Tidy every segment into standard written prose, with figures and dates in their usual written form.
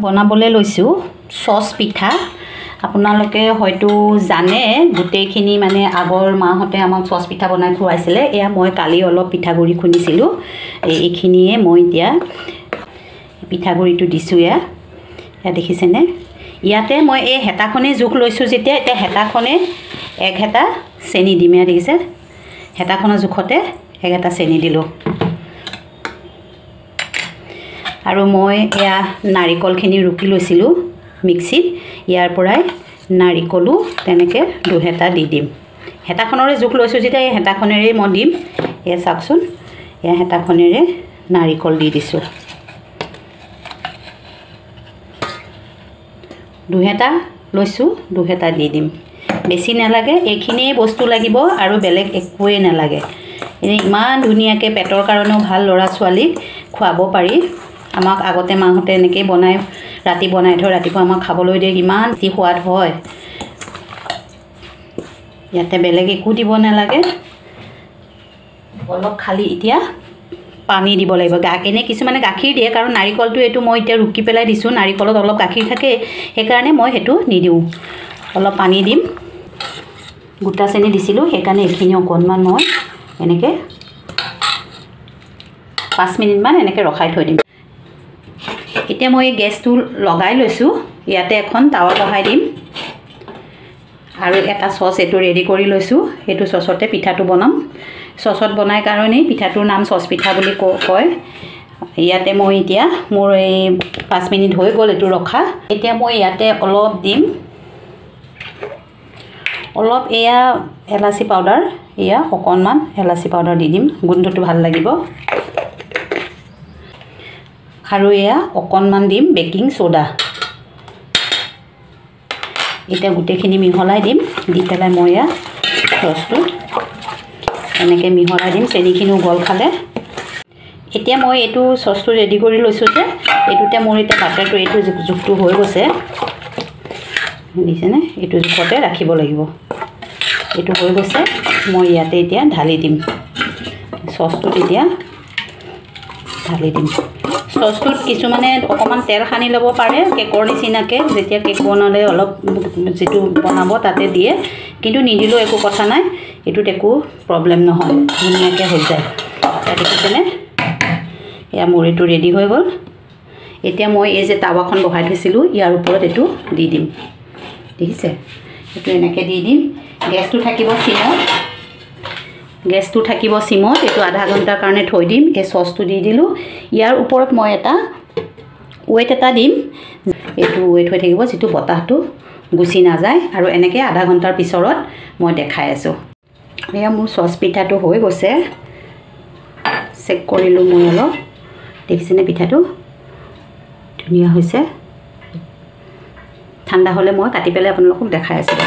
বনাবলৈ লৈছোঁ সস পিঠা। আপোনালোকে হয়তো জানে গোটেইখিনি মানে আগৰ মাহঁতে আমাক সস পিঠা বনাই খুৱাইছিলে। এয়া মই কালি অলপ পিঠাগুড়ি খুন্দিছিলোঁ, এইখিনিয়ে মই এতিয়া পিঠাগুড়িটো দিছোঁ। এয়া দেখিছেনে? ইয়াতে মই এই হেতাখনে জোখ লৈছোঁ যেতিয়া, এতিয়া হেতাখনে এক হেতা চেনি দিম। এয়া দেখিছে, হেতাখনৰ জোখতে এক হেতা চেনি দিলোঁ। আৰু মই এয়া নাৰিকলখিনি ৰুকি লৈছিলোঁ মিক্সিত, ইয়াৰ পৰাই নাৰিকলো তেনেকৈ দুহেতা দি দিম। হেতাখনৰে জোখ লৈছোঁ যেতিয়া এই হেতাখনেৰে মই দিম। এয়া চাওকচোন, এয়া হেতাখনেৰে নাৰিকল দি দিছোঁ। দুহেতা লৈছোঁ, দুহেতা দি দিম। বেছি নালাগে, এইখিনিয়ে বস্তু লাগিব আৰু বেলেগ একোৱেই নালাগে। ইমান ধুনীয়াকৈ পেটৰ কাৰণেও ভাল, ল'ৰা ছোৱালীক খুৱাব পাৰি। আমাক আগতে মাহঁতে এনেকৈ বনাই ৰাতি বনাই থৈ ৰাতিপুৱা আমাক খাবলৈ দিয়ে, ইমান বেছি সোৱাদ হয়। ইয়াতে বেলেগ একো দিব নালাগে, অলপ খালি এতিয়া পানী দিব লাগিব। এনেই কিছুমানে গাখীৰ দিয়ে, কাৰণ নাৰিকলটো এইটো মই এতিয়া ৰুকি পেলাই দিছোঁ, নাৰিকলত অলপ গাখীৰ থাকে, সেইকাৰণে মই সেইটো নিদিওঁ। অলপ পানী দিম, গোটা চেনি দিছিলোঁ সেইকাৰণে এইখিনি অকণমান মই এনেকৈ 5 মিনিটমান এনেকৈ ৰখাই থৈ দিম। এতিয়া মই এই গেছটো লগাই লৈছোঁ, ইয়াতে এখন টাৱা বহাই দিম আৰু এটা চচ এইটো ৰেডি কৰি লৈছোঁ। সেইটো চচতে পিঠাটো বনাম। চচত বনাই কাৰণেই পিঠাটোৰ নাম চচ পিঠা বুলি কয়। ইয়াতে মই এতিয়া মোৰ এই 5 মিনিট হৈ গ'ল এইটো ৰখা। এতিয়া মই ইয়াতে অলপ দিম, অলপ এয়া এলাচি পাউডাৰ, এয়া অকণমান এলাচি পাউডাৰ দি দিম, গোন্ধটো ভাল লাগিব। আৰু এয়া অকণমান দিম বেকিং সোডা। এতিয়া গোটেইখিনি মিহলাই দিম, দি পেলাই মই এয়া চচটো এনেকৈ মিহলাই দিম, চেনিখিনিও গল খালে। এতিয়া মই এইটো চচটো ৰেডি কৰি লৈছোঁ যে, এইটোতে মোৰ এতিয়া বাটাৰটো এইটো জোখটো হৈ গৈছে, দেখিছেনে? এইটো জোখতে ৰাখিব লাগিব। এইটো হৈ গৈছে, মই ইয়াতে এতিয়া ঢালি দিম। চচটোত এতিয়া ঢালি দিম। চচটোত কিছুমানে অকণমান তেল সানি ল'ব পাৰে কেকৰ নিচিনাকৈ, যেতিয়া কেক বনালে অলপ যিটো বনাব তাতে দিয়ে, কিন্তু নিদিলেও একো কথা নাই, এইটোত একো প্ৰব্লেম নহয়, ধুনীয়াকৈ হৈ যায়। এতিয়া দেখিছেনে? এয়া মোৰ এইটো ৰেডি হৈ গ'ল। এতিয়া মই এই যে টাৱাখন বহাই থৈছিলোঁ ইয়াৰ ওপৰত এইটো দি দিম, দেখিছে? এইটো এনেকৈ দি দিম। গেছটো থাকিব চিমত, গেছটো থাকিব চিমত। এইটো আধা ঘণ্টাৰ কাৰণে থৈ দিম। এই চচটো দি দিলোঁ, ইয়াৰ ওপৰত মই এটা ৱেট এটা দিম, এইটো ৱেট হৈ থাকিব যিটো বতাহটো গুচি নাযায়। আৰু এনেকৈ আধা ঘণ্টাৰ পিছত মই দেখাই আছোঁ। এয়া মোৰ চচ পিঠাটো হৈ গৈছে, চেক কৰিলোঁ মই অলপ, দেখিছেনে? পিঠাটো ধুনীয়া হৈছে। ঠাণ্ডা হ'লে মই কাটি পেলাই আপোনালোকক দেখাই আছোঁ।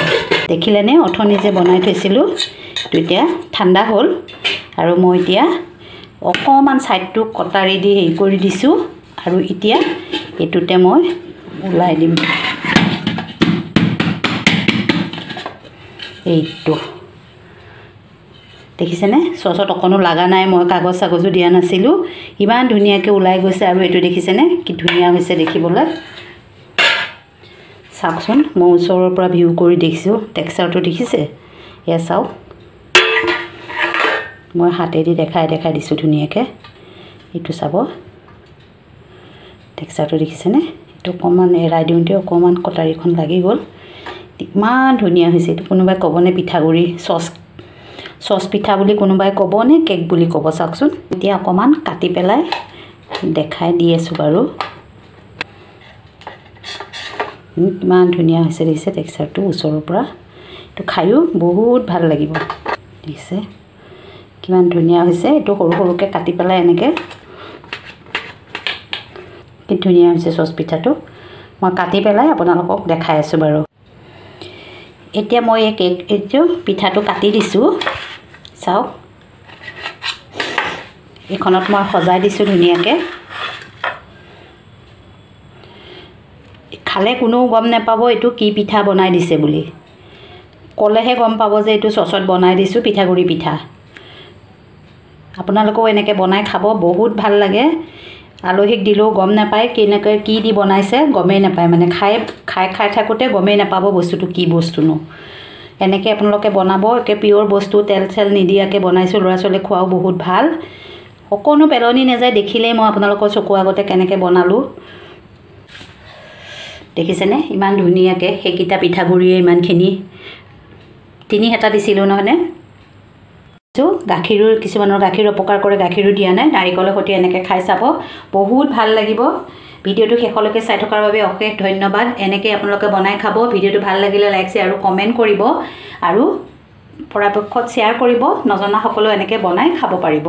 দেখিলেনে? অথনি যে বনাই থৈছিলোঁ এইটো এতিয়া ঠাণ্ডা হ'ল, আৰু মই এতিয়া অকণমান ছাইডটো কটাৰী দি হেৰি কৰি দিছোঁ, আৰু এতিয়া এইটোতে মই ওলাই দিম। এইটো দেখিছেনে? চচত অকণো লগা নাই, মই কাগজ চাগজো দিয়া নাছিলোঁ, ইমান ধুনীয়াকৈ ওলাই গৈছে। আৰু এইটো দেখিছেনে কি ধুনীয়া হৈছে দেখিবলৈ? চাওকচোন, মই ওচৰৰ পৰা ভিউ কৰি দেখিছোঁ, টেক্সচাৰটো দেখিছে? এয়া চাওক, মই হাতেদি দেখাই দিছোঁ ধুনীয়াকৈ। এইটো চাব, টেক্সচাৰটো দেখিছেনে? এইটো অকণমান এৰাই দিওঁতে অকণমান কটাৰীখন লাগি গ'ল, ইমান ধুনীয়া হৈছে। এইটো কোনোবাই ক'বনে পিঠাগুড়ি চচ পিঠা বুলি কোনোবাই ক'বনে কেক বুলি ক'ব? চাওকচোন, এতিয়া অকণমান কাটি পেলাই দেখাই দি আছোঁ বাৰু। ইমান ধুনীয়া হৈছে দেখিছে টেক্সচাৰটো ওচৰৰ পৰা। এইটো খায়ো বহুত ভাল লাগিব, দেখিছে কিমান ধুনীয়া হৈছে। এইটো সৰু সৰুকৈ কাটি পেলাই এনেকৈ, কি ধুনীয়া হৈছে চচ পিঠাটো। মই কাটি পেলাই আপোনালোকক দেখাই আছোঁ বাৰু। এতিয়া মই এই এইটো পিঠাটো কাটি দিছোঁ, চাওক। এইখনত মই সজাই দিছোঁ ধুনীয়াকৈ। খালে কোনেও গম নাপাব এইটো কি পিঠা বনাই দিছে বুলি, ক'লেহে গম পাব যে এইটো চচত বনাই দিছোঁ পিঠাগুড়ি পিঠা। আপোনালোকেও এনেকৈ বনাই খাব, বহুত ভাল লাগে। আলহীক দিলেও গম নাপায় কেনেকৈ কি দি বনাইছে, গমেই নাপায় মানে খাই থাকোঁতে গমেই নাপাব বস্তুটো কি বস্তুনো। এনেকৈ আপোনালোকে বনাব, একে পিয়ৰ বস্তু তেল চেল নিদিয়াকৈ বনাইছোঁ, ল'ৰা ছোৱালীক খোৱাও বহুত ভাল, অকণো পেলনি নাযায়। দেখিলেই মই আপোনালোকৰ চকু আগতে কেনেকৈ বনালোঁ দেখিছেনে, ইমান ধুনীয়াকৈ সেইকেইটা পিঠাগুড়িয়ে ইমানখিনি 3 হেতা দিছিলোঁ নহয়নে। গাখীৰো কিছুমানৰ গাখীৰ অপকাৰ কৰে, গাখীৰো দিয়া নাই, নাৰিকলৰ সৈতে এনেকৈ খাই চাব, বহুত ভাল লাগিব। ভিডিঅ'টো শেষলৈকে চাই থকাৰ বাবে অশেষ ধন্যবাদ। এনেকৈ আপোনালোকে বনাই খাব। ভিডিঅ'টো ভাল লাগিলে লাইক শ্বেয়াৰ আৰু কমেণ্ট কৰিব, আৰু পৰাপক্ষত শ্বেয়াৰ কৰিব, নজনাসকলেও এনেকৈ বনাই খাব পাৰিব।